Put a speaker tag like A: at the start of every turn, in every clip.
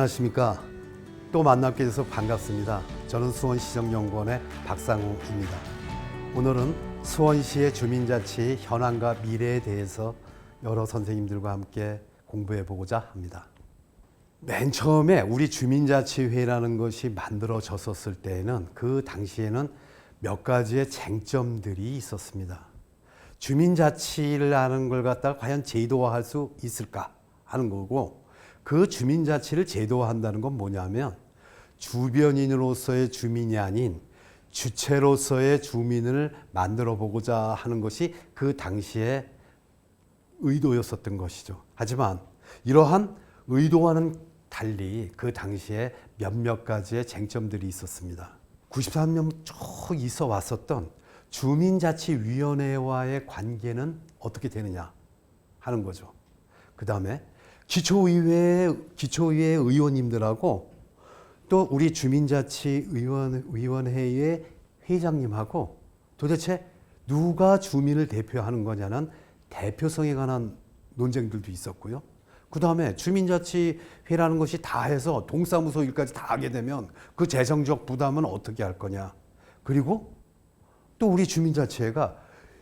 A: 안녕하십니까. 또 만나게 돼서 반갑습니다. 저는 수원시정연구원의 박상우입니다. 오늘은 수원시의 주민자치 현황과 미래에 대해서 여러 선생님들과 함께 공부해 보고자 합니다. 맨 처음에 우리 주민자치회라는 것이 만들어졌었을 때에는 그 당시에는 몇 가지의 쟁점들이 있었습니다. 주민자치를 하는 걸 갖다가 과연 제도화할 수 있을까 하는 거고, 그 주민자치를 제도화한다는 건 뭐냐면 주변인으로서의 주민이 아닌 주체로서의 주민을 만들어 보고자 하는 것이 그 당시의 의도였었던 것이죠. 하지만 이러한 의도와는 달리 그 당시에 몇몇 가지의 쟁점들이 있었습니다. 93년 쭉 있어 왔었던 주민자치위원회와의 관계는 어떻게 되느냐 하는 거죠. 그 다음에 기초의회 의원님들하고 또 우리 주민자치위원회의 회장님하고 도대체 누가 주민을 대표하는 거냐는 대표성에 관한 논쟁들도 있었고요. 그 다음에 주민자치회라는 것이 다 해서 동사무소 일까지 다 하게 되면 그 재정적 부담은 어떻게 할 거냐. 그리고 또 우리 주민자치회가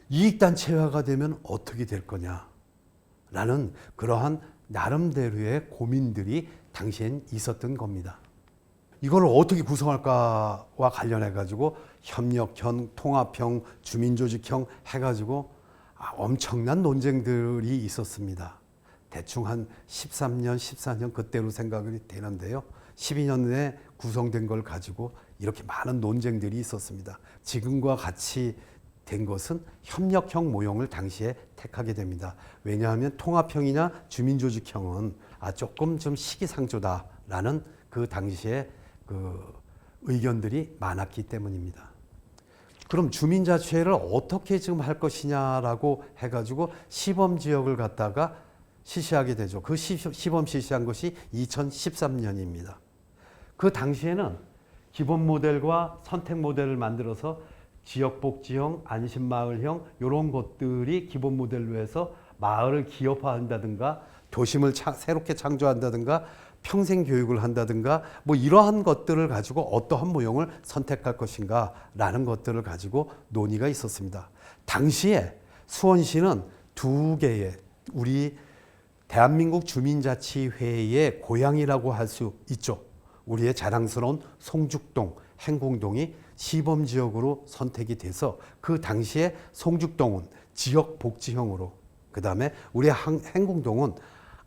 A: 이익단체화가 되면 어떻게 될 거냐라는 그러한 나름대로의 고민들이 당시엔 있었던 겁니다. 이걸 어떻게 구성할까와 관련해 가지고 협력형, 통합형, 주민조직형 해가지고 엄청난 논쟁들이 있었습니다. 대충 한 13년, 14년 그때로 생각이 되는데요. 12년 내에 구성된 걸 가지고 이렇게 많은 논쟁들이 있었습니다. 지금과 같이 된 것은 협력형 모형을 당시에 택하게 됩니다. 왜냐하면 통합형이나 주민조직형은 조금 좀 시기상조다라는 그 당시에 그 의견들이 많았기 때문입니다. 그럼 주민자치회를 어떻게 지금 할 것이냐라고 해가지고 시범지역을 갖다가 실시하게 되죠. 그 시범 실시한 것이 2013년입니다. 그 당시에는 기본 모델과 선택 모델을 만들어서 지역복지형, 안심마을형 이런 것들이 기본 모델로 해서 마을을 기업화한다든가 도심을 새롭게 창조한다든가 평생교육을 한다든가 뭐 이러한 것들을 가지고 어떠한 모형을 선택할 것인가 라는 것들을 가지고 논의가 있었습니다. 당시에 수원시는 두 개의 우리 대한민국 주민자치회의 고향이라고 할 수 있죠. 우리의 자랑스러운 송죽동, 행궁동이 시범지역으로 선택이 돼서 그 당시에 송죽동은 지역복지형으로, 그 다음에 우리 행궁동은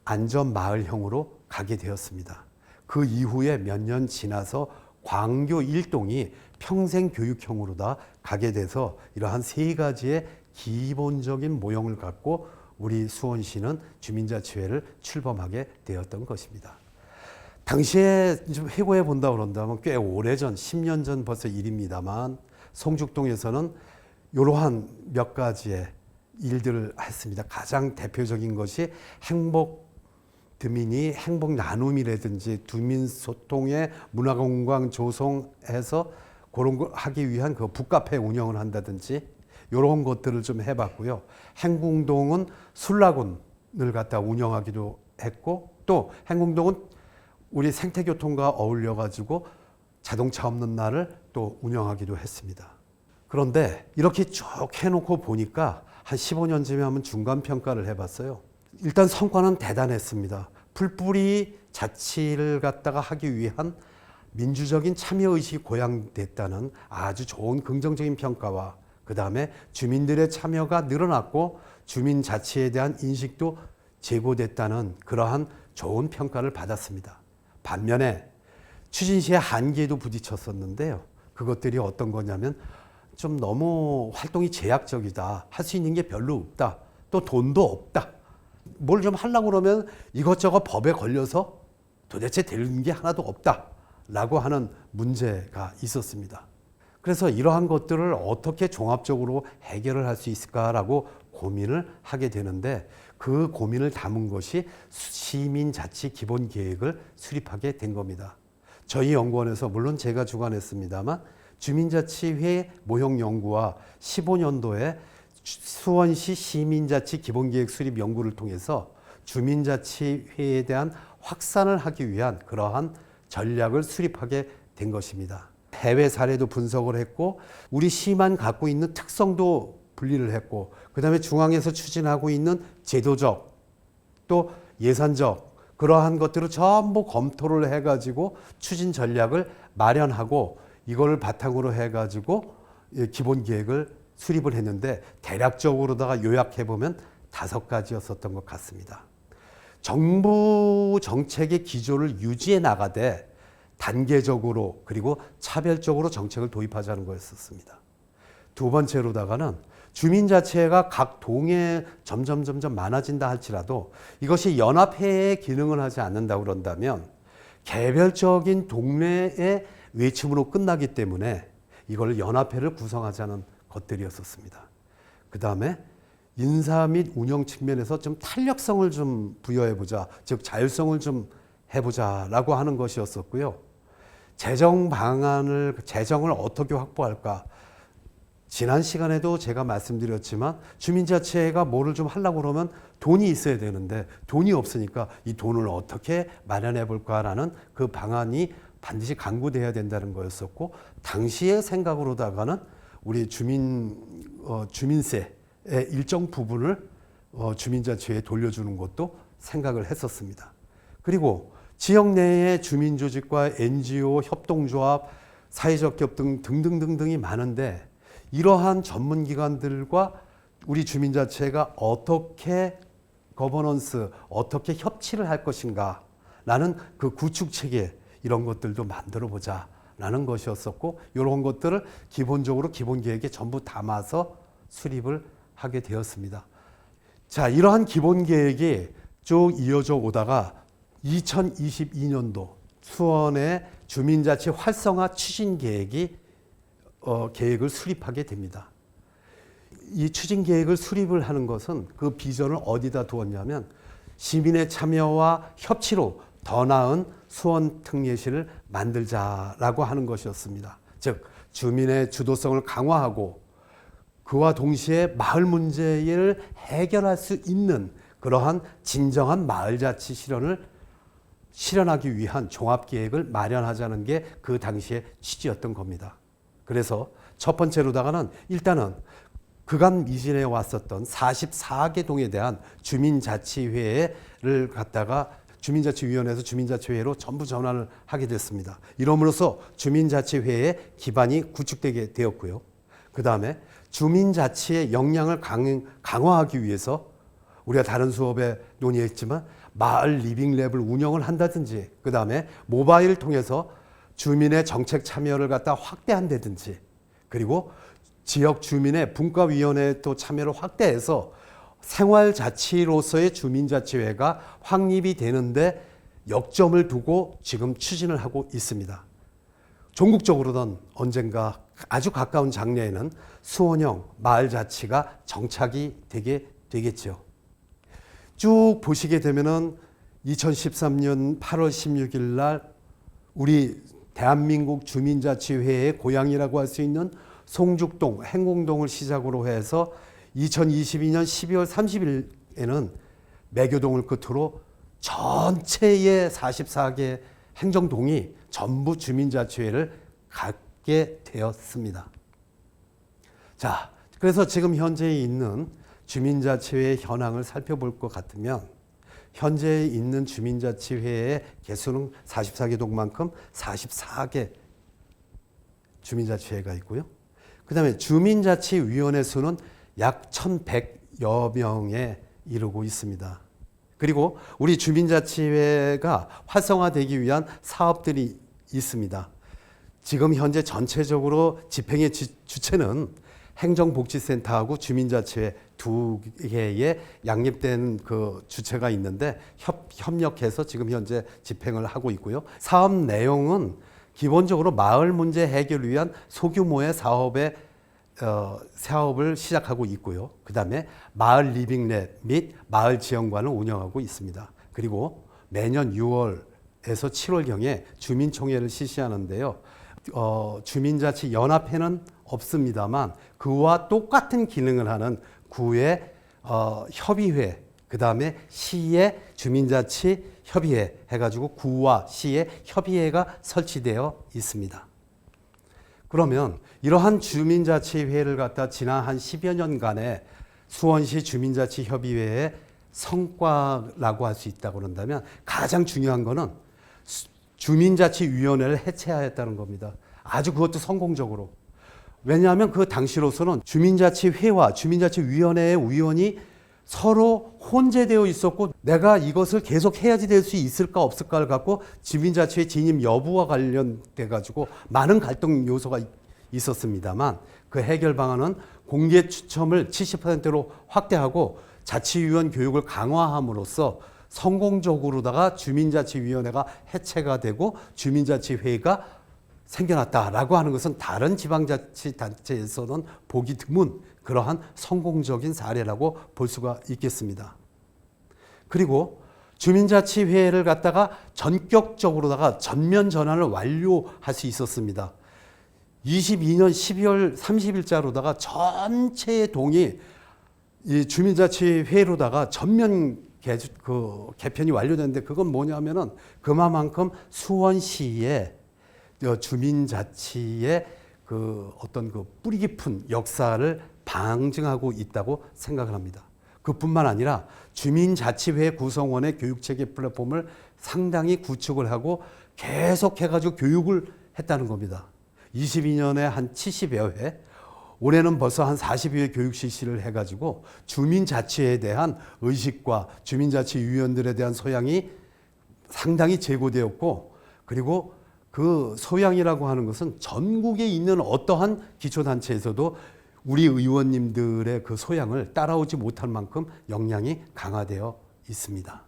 A: 안전마을형으로 가게 되었습니다. 그 이후에 몇 년 지나서 광교 1동이 평생교육형으로 다 가게 돼서 이러한 세 가지의 기본적인 모형을 갖고 우리 수원시는 주민자치회를 출범하게 되었던 것입니다. 당시에 좀 회고해 본다 그런다면 꽤 오래전, 10년 전 벌써 일입니다만 송죽동에서는 이러한 몇 가지의 일들을 했습니다. 가장 대표적인 것이 드민이 행복 나눔이라든지 주민 소통의 문화관광 조성해서 그런 거 하기 위한 그 북카페 운영을 한다든지 이런 것들을 좀 해봤고요. 행궁동은 술라군을 갖다 운영하기도 했고 또 행궁동은 우리 생태교통과 어울려 가지고 자동차 없는 날을 또 운영하기도 했습니다. 그런데 이렇게 쭉 해놓고 보니까 한 15년쯤에 한번 중간평가를 해봤어요. 일단 성과는 대단했습니다. 풀뿌리 자치를 갖다가 하기 위한 민주적인 참여의식이 고양됐다는 아주 좋은 긍정적인 평가와 그 다음에 주민들의 참여가 늘어났고 주민자치에 대한 인식도 제고됐다는 그러한 좋은 평가를 받았습니다. 반면에 추진시의 한계에도 부딪혔었는데요. 그것들이 어떤 거냐면 좀 너무 활동이 제약적이다. 할 수 있는 게 별로 없다. 또 돈도 없다. 뭘 좀 하려고 그러면 이것저것 법에 걸려서 도대체 되는 게 하나도 없다라고 하는 문제가 있었습니다. 그래서 이러한 것들을 어떻게 종합적으로 해결을 할 수 있을까라고 고민을 하게 되는데 그 고민을 담은 것이 시민자치 기본계획을 수립하게 된 겁니다. 저희 연구원에서 물론 제가 주관했습니다만 주민자치회 모형연구와 15년도에 수원시 시민자치 기본계획 수립 연구를 통해서 주민자치회에 대한 확산을 하기 위한 그러한 전략을 수립하게 된 것입니다. 해외 사례도 분석을 했고 우리 시만 갖고 있는 특성도 분리를 했고 그다음에 중앙에서 추진하고 있는 제도적 또 예산적 그러한 것들을 전부 검토를 해가지고 추진 전략을 마련하고 이걸 바탕으로 해가지고 기본 계획을 수립을 했는데 대략적으로다가 요약해보면 5가지였었던 것 같습니다. 정부 정책의 기조를 유지해 나가되 단계적으로 그리고 차별적으로 정책을 도입하자는 거였었습니다. 두 번째로다가는 주민자치회가 각 동에 점점 많아진다 할지라도 이것이 연합회의 기능을 하지 않는다고 그런다면 개별적인 동네의 외침으로 끝나기 때문에 이걸 연합회를 구성하자는 것들이었었습니다. 그 다음에 인사 및 운영 측면에서 좀 탄력성을 좀 부여해보자, 즉 자율성을 좀 해보자라고 하는 것이었었고요. 재정을 어떻게 확보할까? 지난 시간에도 제가 말씀드렸지만 주민자치회가 뭐를 좀 하려고 그러면 돈이 있어야 되는데 돈이 없으니까 이 돈을 어떻게 마련해 볼까라는 그 방안이 반드시 강구돼야 된다는 거였었고 당시의 생각으로다가는 우리 주민세의 일정 부분을 주민자치회에 돌려주는 것도 생각을 했었습니다. 그리고 지역 내의 주민조직과 NGO, 협동조합, 사회적 기업 등등등등이 많은데 이러한 전문기관들과 우리 주민자치회가 어떻게 거버넌스, 어떻게 협치를 할 것인가 라는 그 구축체계 이런 것들도 만들어 보자 라는 것이었었고 이런 것들을 기본적으로 기본계획에 전부 담아서 수립을 하게 되었습니다. 자, 이러한 기본계획이 쭉 이어져 오다가 2022년도 수원의 주민자치 활성화 추진계획이 계획을 수립하게 됩니다. 이 추진계획을 수립을 하는 것은 그 비전을 어디다 두었냐면 시민의 참여와 협치로 더 나은 수원 특례시를 만들자라고 하는 것이었습니다. 즉 주민의 주도성을 강화하고 그와 동시에 마을 문제를 해결할 수 있는 그러한 진정한 마을자치 실현하기 위한 종합계획을 마련하자는 게 그 당시의 취지였던 겁니다. 그래서 첫 번째로다가는 일단은 그간 미진해 왔었던 44개 동에 대한 주민자치회를 갖다가 주민자치위원회에서 주민자치회로 전부 전환을 하게 됐습니다. 이러므로써 주민자치회의 기반이 구축되게 되었고요. 그 다음에 주민자치의 역량을 강화하기 위해서 우리가 다른 수업에 논의했지만 마을 리빙랩을 운영을 한다든지 그 다음에 모바일을 통해서 주민의 정책 참여를 갖다 확대한다든지 그리고 지역 주민의 분과위원회 또 참여를 확대해서 생활자치로서의 주민자치회가 확립이 되는데 역점을 두고 지금 추진을 하고 있습니다. 전국적으로는 언젠가 아주 가까운 장래에는 수원형 마을자치가 정착이 되게 되겠죠. 쭉 보시게 되면은 2013년 8월 16일 날 우리 대한민국 주민자치회의 고향이라고 할 수 있는 송죽동, 행궁동을 시작으로 해서 2022년 12월 30일에는 매교동을 끝으로 전체의 44개 행정동이 전부 주민자치회를 갖게 되었습니다. 자, 그래서 지금 현재 있는 주민자치회의 현황을 살펴볼 것 같으면 현재 있는 주민자치회의 개수는 44개 동만큼 44개 주민자치회가 있고요. 그 다음에 주민자치위원회 수는 약 1,100여 명에 이르고 있습니다. 그리고 우리 주민자치회가 활성화되기 위한 사업들이 있습니다. 지금 현재 전체적으로 집행의 주체는 행정복지센터하고 주민자치회 두 개의 양립된 그 주체가 있는데 협력해서 지금 현재 집행을 하고 있고요. 사업 내용은 기본적으로 마을 문제 해결을 위한 소규모의 사업을 시작하고 있고요. 그 다음에 마을 리빙랩 및 마을 지원관을 운영하고 있습니다. 그리고 매년 6월에서 7월경에 주민총회를 실시하는데요. 주민자치 연합회는 없습니다만 그와 똑같은 기능을 하는 구의 협의회 그 다음에 시의 주민자치 협의회 해가지고 구와 시의 협의회가 설치되어 있습니다. 그러면 이러한 주민자치회를 갖다 지난 한 10여 년간의 수원시 주민자치협의회의 성과라고 할 수 있다고 그런다면 가장 중요한 거는 주민자치위원회를 해체하였다는 겁니다. 아주 그것도 성공적으로. 왜냐하면 그 당시로서는 주민자치회와 주민자치위원회의 위원이 서로 혼재되어 있었고 내가 이것을 계속 해야지 될 수 있을까 없을까를 갖고 주민자치의 진입 여부와 관련돼 가지고 많은 갈등 요소가 있었습니다만 그 해결 방안은 공개 추첨을 70%로 확대하고 자치위원 교육을 강화함으로써 성공적으로다가 주민자치위원회가 해체가 되고 주민자치회의가 생겨났다라고 하는 것은 다른 지방자치단체에서는 보기 드문 그러한 성공적인 사례라고 볼 수가 있겠습니다. 그리고 주민자치회를 갖다가 전격적으로다가 전면 전환을 완료할 수 있었습니다. 22년 12월 30일자로다가 전체 동이 이 주민자치회로다가 전면 개편이 완료됐는데 그건 뭐냐면은 그만큼 수원시의 주민자치의 그 어떤 그 뿌리 깊은 역사를 방증하고 있다고 생각을 합니다. 그뿐만 아니라 주민자치회 구성원의 교육체계 플랫폼을 상당히 구축을 하고 계속해가지고 교육을 했다는 겁니다. 22년에 한 70여 회, 올해는 벌써 한 40여 회 교육 실시를 해가지고 주민자치에 대한 의식과 주민자치위원들에 대한 소양이 상당히 제고되었고 그리고 그 소양이라고 하는 것은 전국에 있는 어떠한 기초단체에서도 우리 의원님들의 그 소양을 따라오지 못할 만큼 역량이 강화되어 있습니다.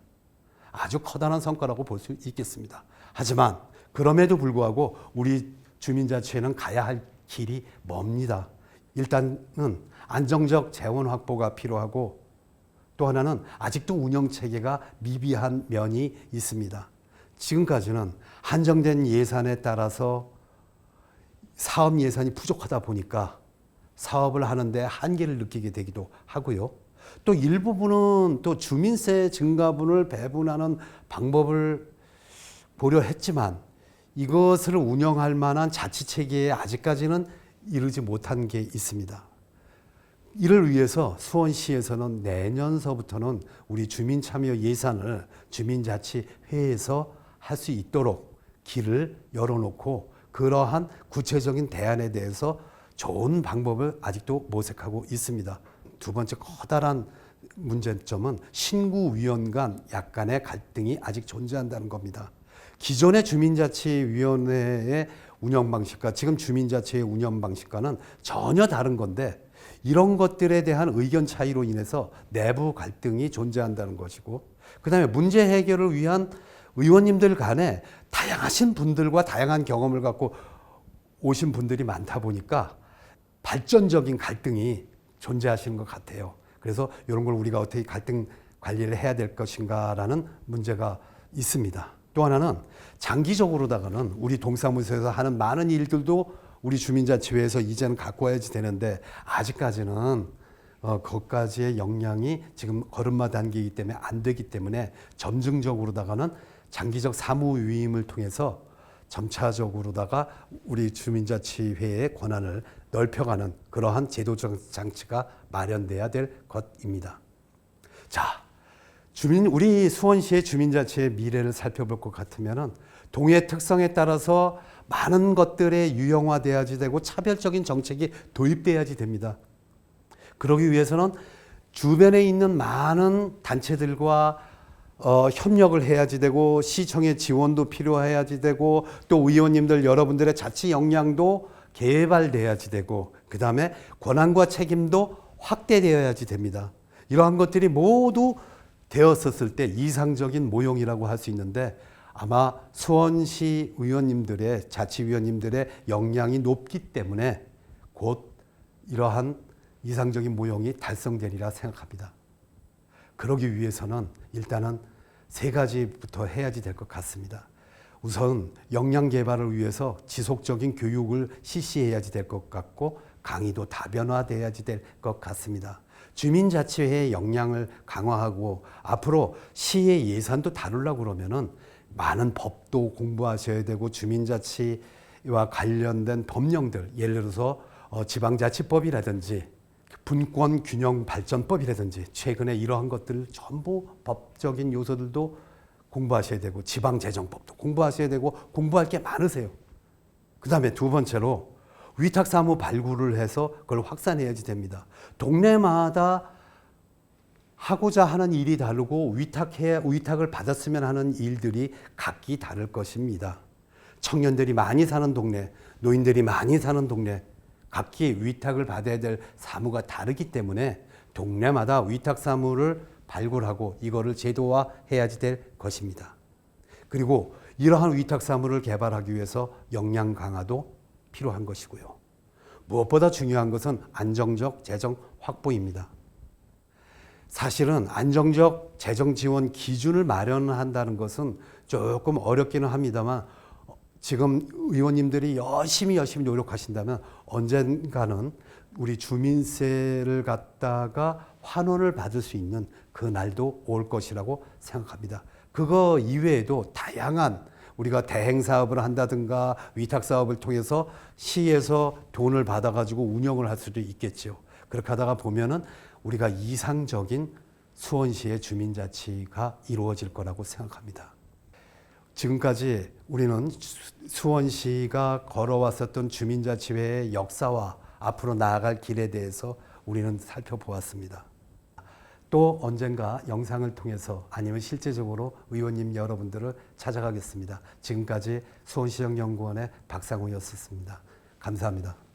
A: 아주 커다란 성과라고 볼 수 있겠습니다. 하지만 그럼에도 불구하고 우리 주민자치회는 가야 할 길이 멉니다. 일단은 안정적 재원 확보가 필요하고 또 하나는 아직도 운영체계가 미비한 면이 있습니다. 지금까지는 한정된 예산에 따라서 사업 예산이 부족하다 보니까 사업을 하는데 한계를 느끼게 되기도 하고요. 또 일부분은 또 주민세 증가분을 배분하는 방법을 보려 했지만 이것을 운영할 만한 자치체계에 아직까지는 이르지 못한 게 있습니다. 이를 위해서 수원시에서는 내년서부터는 우리 주민참여 예산을 주민자치회에서 할 수 있도록 길을 열어놓고 그러한 구체적인 대안에 대해서 좋은 방법을 아직도 모색하고 있습니다. 두 번째 커다란 문제점은 신구위원 간 약간의 갈등이 아직 존재한다는 겁니다. 기존의 주민자치위원회의 운영 방식과 지금 주민자치의 운영 방식과는 전혀 다른 건데 이런 것들에 대한 의견 차이로 인해서 내부 갈등이 존재한다는 것이고 그다음에 문제 해결을 위한 의원님들 간에 다양하신 분들과 다양한 경험을 갖고 오신 분들이 많다 보니까 발전적인 갈등이 존재하시는 것 같아요. 그래서 이런 걸 우리가 어떻게 갈등 관리를 해야 될 것인가라는 문제가 있습니다. 또 하나는 장기적으로다가는 우리 동사무소에서 하는 많은 일들도 우리 주민자치회에서 이제는 갖고 와야지 되는데 아직까지는 그것까지의 역량이 지금 걸음마 단계이기 때문에 안 되기 때문에 점증적으로다가는 장기적 사무 위임을 통해서 점차적으로다가 우리 주민자치회의 권한을 넓혀가는 그러한 제도적 장치가 마련돼야 될 것입니다. 자, 우리 수원시의 주민자치의 미래를 살펴볼 것 같으면은 동해 특성에 따라서 많은 것들에 유형화돼야지 되고 차별적인 정책이 도입돼야지 됩니다. 그러기 위해서는 주변에 있는 많은 단체들과 협력을 해야지 되고 시청의 지원도 필요해야지 되고 또 의원님들 여러분들의 자치 역량도 개발돼야지 되고 그 다음에 권한과 책임도 확대되어야지 됩니다. 이러한 것들이 모두 되었었을 때 이상적인 모형이라고 할 수 있는데 아마 수원시 의원님들의 자치위원님들의 역량이 높기 때문에 곧 이러한 이상적인 모형이 달성되리라 생각합니다. 그러기 위해서는 일단은 세 가지부터 해야지 될 것 같습니다. 우선 역량 개발을 위해서 지속적인 교육을 실시해야지 될 것 같고 강의도 다변화돼야지 될 것 같습니다. 주민자치회의 역량을 강화하고 앞으로 시의 예산도 다루려고 그러면은 많은 법도 공부하셔야 되고 주민자치와 관련된 법령들, 예를 들어서 지방자치법이라든지 분권균형발전법이라든지 최근에 이러한 것들 전부 법적인 요소들도 공부하셔야 되고 지방재정법도 공부하셔야 되고 공부할 게 많으세요. 그 다음에 두 번째로 위탁사무 발굴을 해서 그걸 확산해야지 됩니다. 동네마다 하고자 하는 일이 다르고 위탁을 받았으면 하는 일들이 각기 다를 것입니다. 청년들이 많이 사는 동네, 노인들이 많이 사는 동네, 각기 위탁을 받아야 될 사무가 다르기 때문에 동네마다 위탁사무를 발굴하고 이거를 제도화해야지 될 것입니다. 그리고 이러한 위탁사무를 개발하기 위해서 역량 강화도 필요한 것이고요. 무엇보다 중요한 것은 안정적 재정 확보입니다. 사실은 안정적 재정 지원 기준을 마련한다는 것은 조금 어렵기는 합니다만 지금 의원님들이 열심히 노력하신다면 언젠가는 우리 주민세를 갖다가 환원을 받을 수 있는 그 날도 올 것이라고 생각합니다. 그거 이외에도 다양한 우리가 대행사업을 한다든가 위탁사업을 통해서 시에서 돈을 받아가지고 운영을 할 수도 있겠죠. 그렇게 하다가 보면은 우리가 이상적인 수원시의 주민자치가 이루어질 거라고 생각합니다. 지금까지 우리는 수원시가 걸어왔었던 주민자치회의 역사와 앞으로 나아갈 길에 대해서 우리는 살펴보았습니다. 또 언젠가 영상을 통해서 아니면 실제적으로 의원님 여러분들을 찾아가겠습니다. 지금까지 수원시정연구원의 박상우였습니다. 감사합니다.